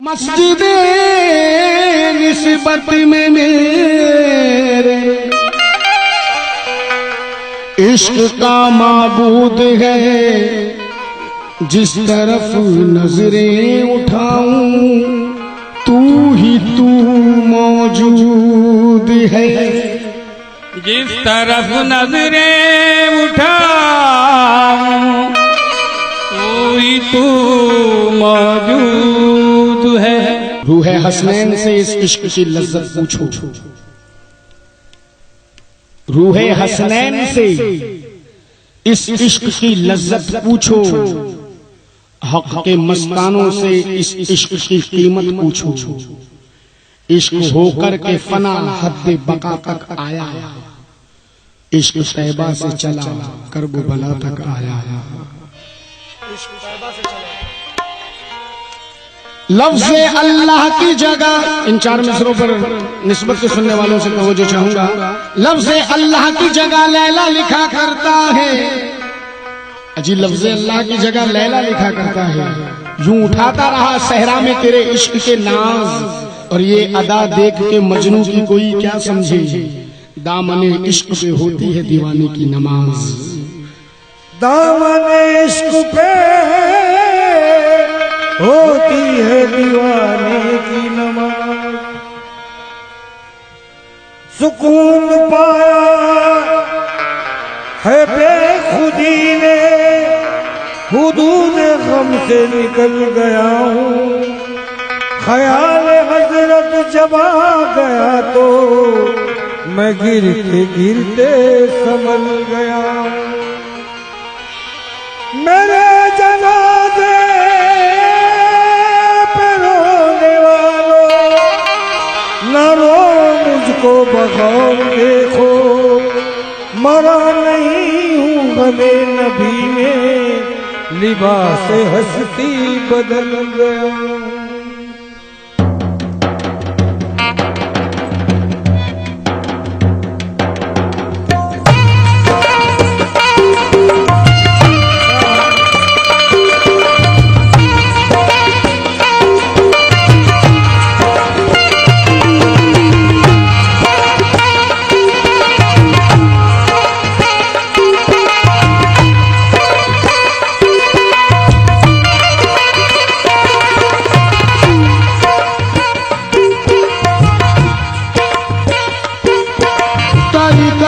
मस्जिद निस्बत में मेरे इश्क का माबूद है, जिस तरफ नजरें उठाऊं तू ही तू मौजूद है। जिस तरफ नजरें उठाऊं तू ही तू मौजूद है। रूह हसनैन से इस इश्क की लज्जत पूछो, रूह हसनैन से इस इश्क की लज्जत पूछो, हक के मस्तानों से इस इश्क की कीमत पूछो। इश्क होकर के फना हद बका तक आया, इश्क तैबा से चला करब बला तक आया। लफ्ज़ अल्लाह की जगह इन चार मिसरों पर निस्बत से सुनने वालों से तवज्जो चाहूंगा। लफ्ज़ अल्लाह की जगह लैला लिखा करता है, अजी लफ्ज़ अल्लाह की जगह लैला लिखा करता है। यूं उठाता रहा सहरा में तेरे इश्क के नाज, और ये अदा देख के मजनू की कोई क्या समझे, दामने इश्क पे होती है दीवाने की नमाज। दामने इश्क पे होती है दीवाने की नमाज। सुकून पाया है बेखुदी ने, हुदूद गम से निकल गया हूँ। ख्याल हजरत जब आ गया तो मैं गिरते गिरते संभल गया हूँ। मेरे जनाजे पे रोने वालों, न रो मुझको बगौर देखो। मरा नहीं हूँ गमे नबी में, लिबास हस्ती बदल गया।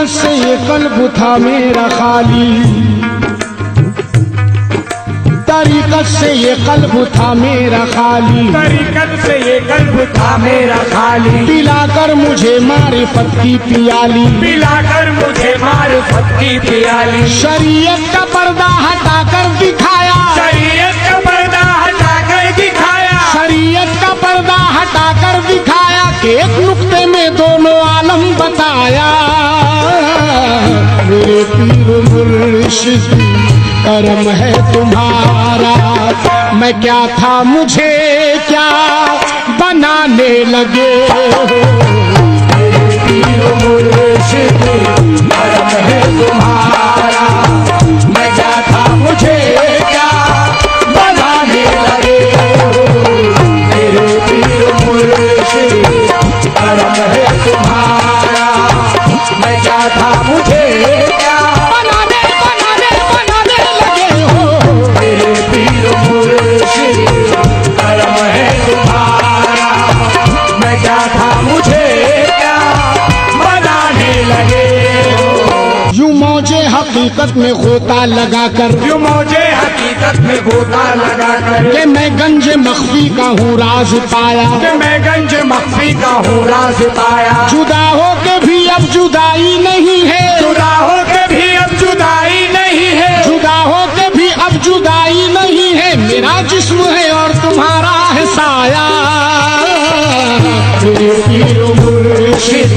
से ये कल्ब था मेरा खाली, तरीकत से ये कल्ब था मेरा खाली, तरीकत से ये कल्ब था मेरा खाली। पिलाकर मुझे मारिफत की पियाली, पिलाकर मुझे मारिफत की पियाली। शरीयत का पर्दा हटाकर दिखाया, शरीयत का पर्दा हटाकर दिखाया, शरीयत का पर्दा हटाकर दिखाया कि एक नुक्ते में दोनों आलम बताया। मेरे पीर मुर्शिद करम है तुम्हारा, मैं क्या था मुझे क्या बनाने लगे। मेरे पीर मुर्शिद करम है तुम्हारा, मैं क्या था मुझे क्या बनाने लगे। मेरे पीर मुर्शिद करम है तुम्हारा, मैं क्या था मुझे क्या बनाने लगे हो। मेरे पीर मुर्शिद करम है तुम्हारा, मैं क्या था मुझे क्या बनाने लगे हो। यूं मौजे हकीकत में गोता लगाकर, यूं मौजे हकीकत में गोता लगाकर, कि मैं गंज मख्फी का हूँ राज पाया, कि मैं गंज मख्फी का हूँ राज पाया। जुदा हो के भी अब जुदाई नहीं है, जुदा हो के भी अब जुदाई नहीं है, जुदा हो के भी अब जुदाई नहीं है। मेरा जिस्म है और तुम्हारा है साया। मेरे पीर मुर्शिद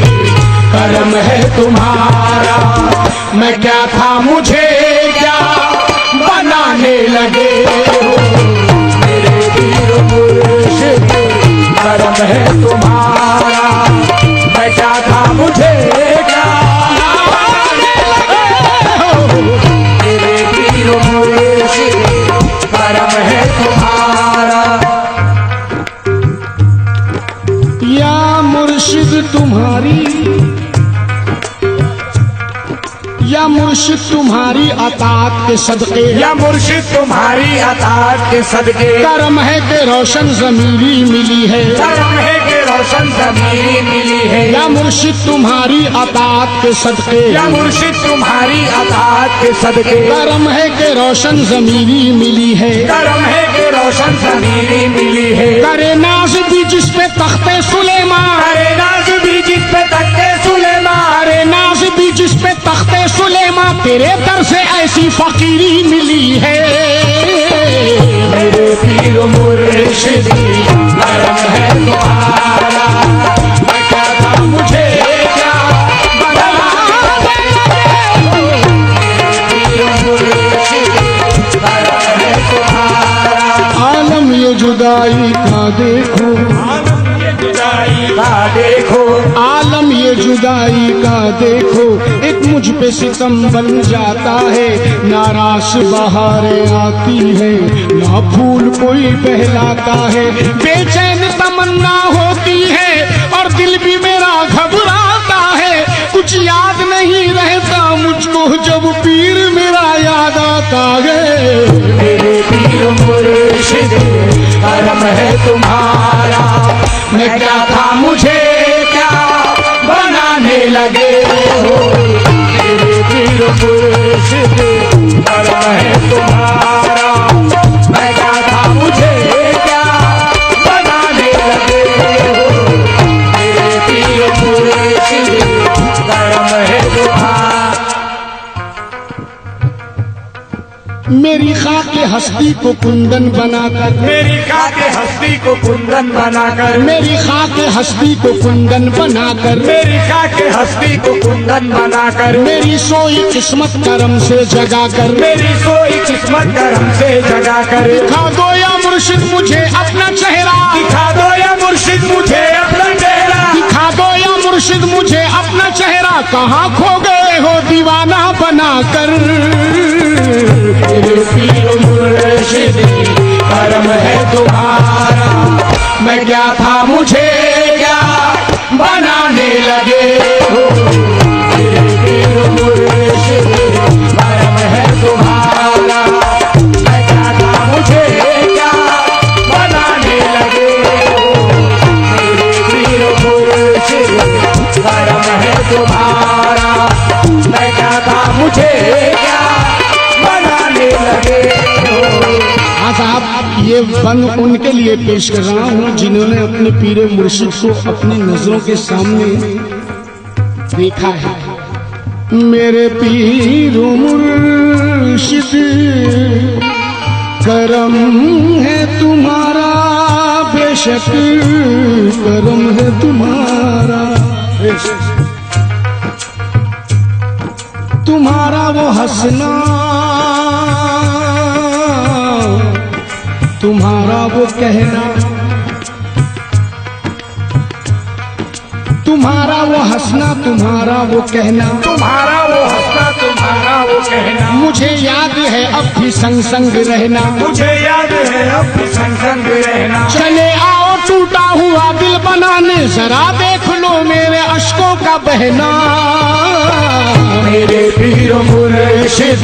करम है तुम्हारा, मैं क्या था मुझे क्या बनाने लगे हो। मेरे पीर मुर्शिद करम है तुम्हारा, मैं क्या था मुझे क्या बनाने लगे हो। मेरे पीर मुर्शिद करम है तुम्हारा, तुम्हारी या मुर्शिद तुम्हारी अतात के सदके, या मुर्शिद तुम्हारी अतात के सदके, करम है कि रोशन ज़मीरी मिली है, करम है कि रोशन ज़मीरी मिली है। या मुर्शिद तुम्हारी अतात के सदके, या मुर्शिद तुम्हारी अतात के सदके, करम है कि रोशन ज़मीरी मिली है, करम है कि रोशन ज़मीरी मिली है। करे नाज भी जिस पे तख्ते सुलेमान, करे नाज भी जिस पे तख्ते सुलेमान, करे नाज भी जिस पे तख्ते सुलेमान, तेरे दर से ऐसी फकीरी मिली है। मेरे पीर मुर्शिद करम है तुम्हारा, मैं क्या था मुझे क्या बना पीर मुर्शिद करम है तुम्हारा। आलम ये जुदाई का देखो, देखो आलम ये जुदाई का देखो, एक मुझ पे सितम बन जाता है, नाराश बहारें आती है, ना फूल कोई बहलाता है, बेचैन तमन्ना होती है और दिल भी मेरा घबराता है, कुछ याद नहीं रहता मुझको जब पीर मेरा याद आता है। मेरे पीर मुर्शिद करम है तुम्हारा, मैं क्या था मुझे क्या बनाने लगे हो। मेरे पीर मुर्शिद करम है तुम्हारा, मैं क्या था मुझे क्या बनाने लगे हो। मेरे पीर मुर्शिद करम है तुम्हारा। मेरी खाके हस्ती को कुंदन बनाकर, मेरी खाके हस्ती को कुंदन बनाकर, मेरी खाके हस्ती को कुंदन बनाकर, मेरी खाके हस्ती को कुंदन बनाकर, मेरी सोई किस्मत करम से जगा कर, मेरी सोई किस्मत करम से जगा कर, दिखा दो या मुर्शिद मुझे अपना चेहरा, दिखा दो या मुर्शिद मुझे अपना चेहरा, दिखा दो या मुर्शिद मुझे अपना चेहरा, कहाँ खो गए हो दीवाना बनाकर। मेरे पीर मुर्शिद करम है तुम्हारा, मैं क्या था मुझे क्या बनाने लगे हो। मेरे पीर मुर्शिद करम है तुम्हारा, मैं क्या था मुझे क्या बनाने लगे हो। मेरे पीर मुर्शिद करम है तुम्हारा, मैं क्या था मुझे क्या बनाने लगे हो। हाँ साहब, ये बंद उनके लिए पेश कर रहा हूँ जिन्होंने अपने पीरे मुर्शिद को अपनी नजरों के सामने देखा है। मेरे पीर मुर्शिद करम है तुम्हारा, बेशक करम है तुम्हारा, तुम्हारा वो हंसना, तुम्हारा वो कहना, तुम्हारा वो हंसना, तुम्हारा वो कहना, तुम्हारा वो हंसना, तुम्हारा वो कहना, मुझे याद है अब भी संग संग रहना, मुझे याद है अब भी संग संग रहना। चले आओ टूटा हुआ दिल बनाने, जरा देख लो मेरे अश्कों का बहना। मेरे पीर मुर्शिद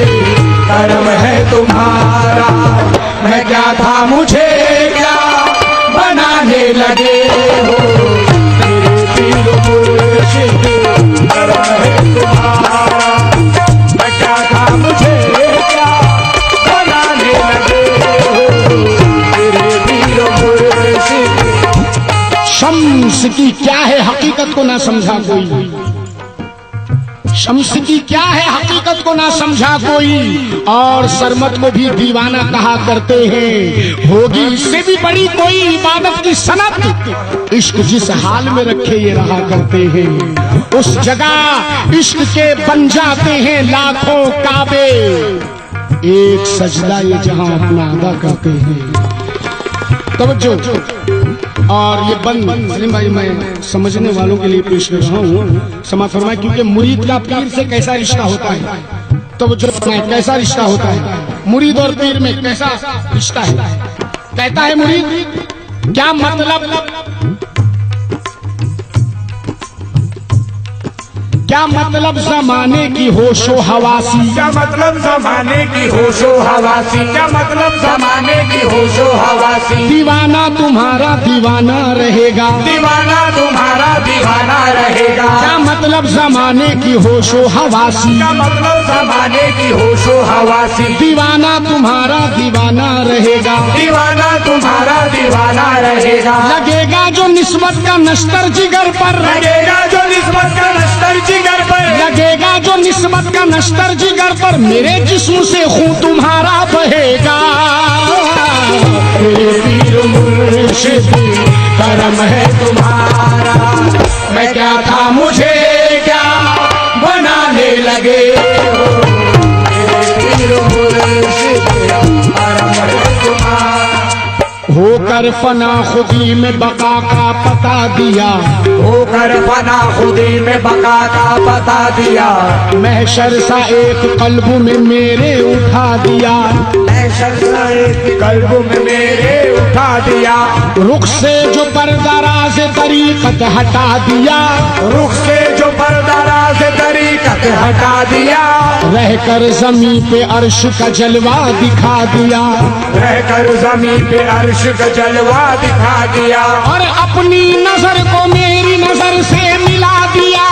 करम है तुम्हारा, मैं क्या था मुझे क्या बनाने लगे हो। मेरे पीर मुर्शिद करम है तुम्हारा, मैं क्या था मुझे क्या बनाने लगे हो। मेरे पीर मुर्शिद। शम्स की क्या है हकीकत को ना समझा कोई, शम्स की क्या है हकीकत को ना समझा कोई, और सरमत को भी दीवाना कहा करते हैं। होगी इससे भी बड़ी कोई इबादत की सनत, इश्क जिस हाल में रखे ये रहा करते हैं, उस जगह इश्क के बन जाते हैं लाखों काबे, एक सजदा ये जहां अपना अदा करते हैं। तवज्जो। और ये बंद सलीम भाई मैं समझने वालों के लिए पेश कर रहा हूँ, समा फरमाए, क्योंकि मुरीद का पीर से कैसा रिश्ता होता है, तो जो कैसा रिश्ता होता है मुरीद और पीर में, कैसा रिश्ता है। कहता है मुरीद क्या मतलब, क्या मतलब जमाने की होशो हवासी, क्या मतलब जमाने की होशो हवासी, क्या मतलब जमाने की होशो हवासी। दीवाना तुम्हारा दीवाना रहेगा, दीवाना तुम्हारा दीवाना रहेगा। क्या मतलब जमाने की होशो हवासी, क्या मतलब जमाने की होशो हवासी। दीवाना तुम्हारा दीवाना रहेगा, दीवाना तुम्हारा दीवाना रहेगा। लगेगा जो निस्बत का नश्तर जिगर पर, लगेगा जो निस्बत का नश्तर जिगर पर, लगेगा जो निस्बत का नश्तर जिगर पर, मेरे जिस्म से खून तुम्हारा बहेगा। मेरे पीर मुर्शिद करम है तुम्हारा। मैं क्या था मुझे क्या बनाने लगे हो। मेरे पीर मुर्शिद करम है तुम्हारा। होकर फना खुदी में बका का पता दिया, होकर फना खुदी में बका का बता दिया। महशर सा एक कल्ब में मेरे उठा दिया, महशर सा एक कल्ब में मेरे उठा दिया। रुख से जो पर्दाराज तरीकत हटा दिया, रुख से जो पर्दाराज तरीकत हटा दिया। रहकर जमी पे अर्श का जलवा दिखा दिया, रहकर जमी पे अर्श का जलवा दिखा दिया। और अपनी नजर को मेरी नजर से मिला दिया,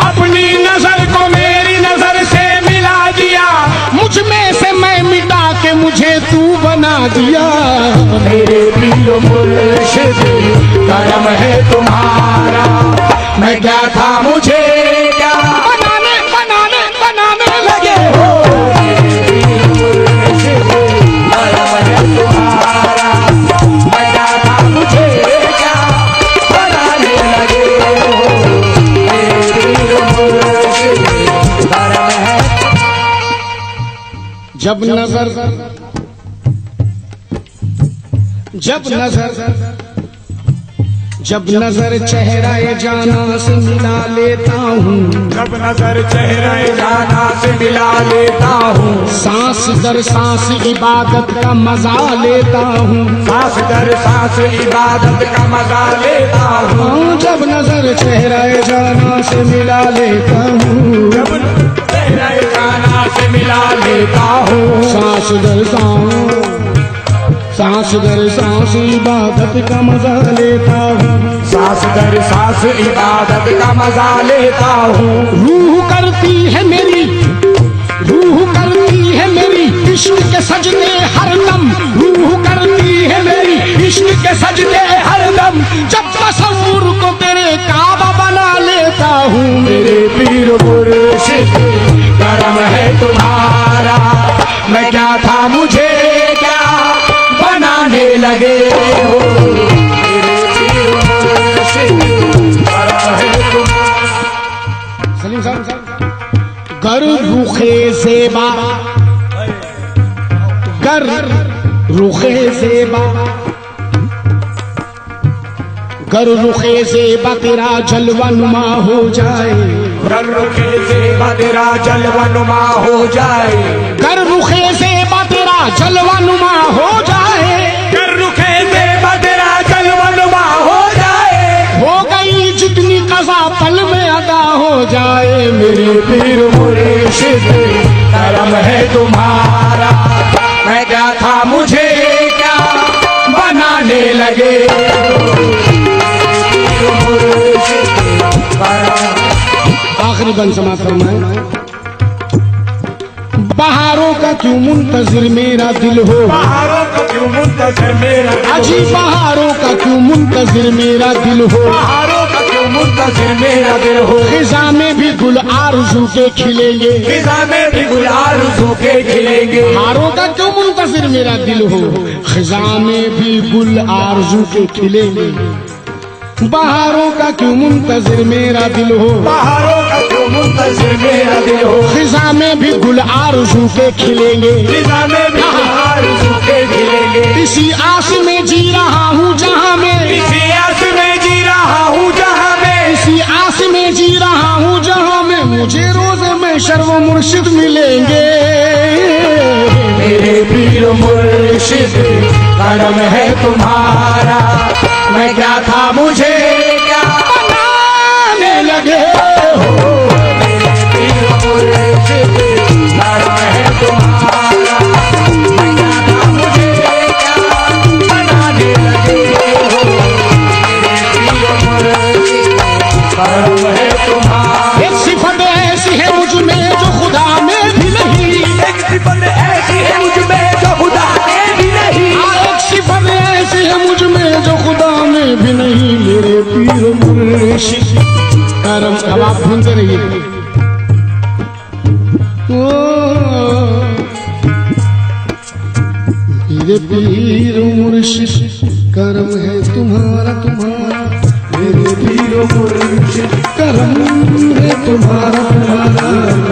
अपनी नजर को मेरी नजर से मिला दिया। मुझ में से मैं मिटा के मुझे तू बना दिया। मेरे पीर मुर्शिद करम है तुम्हारा। मैं क्या था मुझे क्या बनाने बनाने बनाने लगे हो। मेरे पीर मुर्शिद करम है तुम्हारा। मैं क्या था मुझे क्या बनाने लगे हो। मेरे पीर मुर्शिद करम है। जब नजर जब नजर चेहरा जाना से मिला लेता हूँ, जब नजर चेहरे जाना से मिला लेता हूँ। सांस दर सांस इबादत का मजा लेता हूँ, सांस दर सांस इबादत का मजा लेता हूँ। हाँ, जब नजर चेहरा जाना से मिला लेता हूँ, जब चेहरे जाना से मिला लेता हूँ। सांस दर सांस इबादत का मजा लेता हूँ, सांस दर सांस इबादत का मजा लेता हूँ। रूह करती है मेरी इश्क के सजदे हरदम, रूह करती है मेरी इश्क के सजदे हरदम। जब तसव्वुर को तेरे काबा बना लेता हूँ, मेरे पीर मुर्शिद करम है तुम्हारा। मैं क्या था मुझे क्या बनाने लगे हो। मेरे पीर मुर्शिद करम है तुम्हारा। सलीम साहब, गर रुखे ज़ेबा, गर रुखे ज़ेबा, गर रुखे ज़ेबा तेरा जलवा नुमा हो जाए, गर रुखे ज़ेबा तेरा जलवा नुमा हो जाए। गर रुखे ज़ेबा तेरा जलवा नुमा हो जाए, गर रुखे ज़ेबा तेरा जलवा नुमा हो जाए। हो गई जितनी कज़ा पल में अदा हो जाए। मेरे पीर मुर्शिद करम है तुम्हारा। मैं क्या था मुझे क्या बनाने लगे हो। मेरे पीर मुर्शिद करम। आखिरी बंद समाप्त फरमाए। बहारों का क्यों मुंतजिर मेरा दिल हो, बहारों का क्यों मुंतजिर मेरा दिल हो। अजी बहारों का क्यों मुंतजिर मेरा दिल हो, बहारों का क्यों मुंतजिर मेरा दिल हो। खिजा में भी गुल आरज़ू के खिलेंगे, खिजा में भी गुल आरज़ू के खिलेंगे। बहारों का क्यों मुंतजिर मेरा दिल हो, खिजा में भी गुल आरज़ू के खिलेंगे। बहारों का क्यों मुंतजिर मेरा दिल हो, बहारों का क्यों मुंतजिर मेरा दिल हो। खिजा में भी गुल आरज़ू के खिलेंगे, खिजा में भी गुल आरज़ू के खिलेंगे। इसी आस में जी रहा हूँ जहाँ में, इसी आस में जी रहा हूँ जहाँ में। इसी आस में जी रहा हूँ जहाँ में मुझे रोज़े में शर्व मुर्शिद मिलेंगे। मेरे पीर मुर्शिद करम है तुम्हारा। मैं क्या था मुझे क्या बनाने लगे हो। भी नहीं मेरे पीर मुर्शिद करम। अब आप सुनते रहिए। ओ मेरे पीर मुर्शिद करम है तुम्हारा तुम्हारा, मेरे पीर मुर्शिद करम है तुम्हारा तुम्हारा।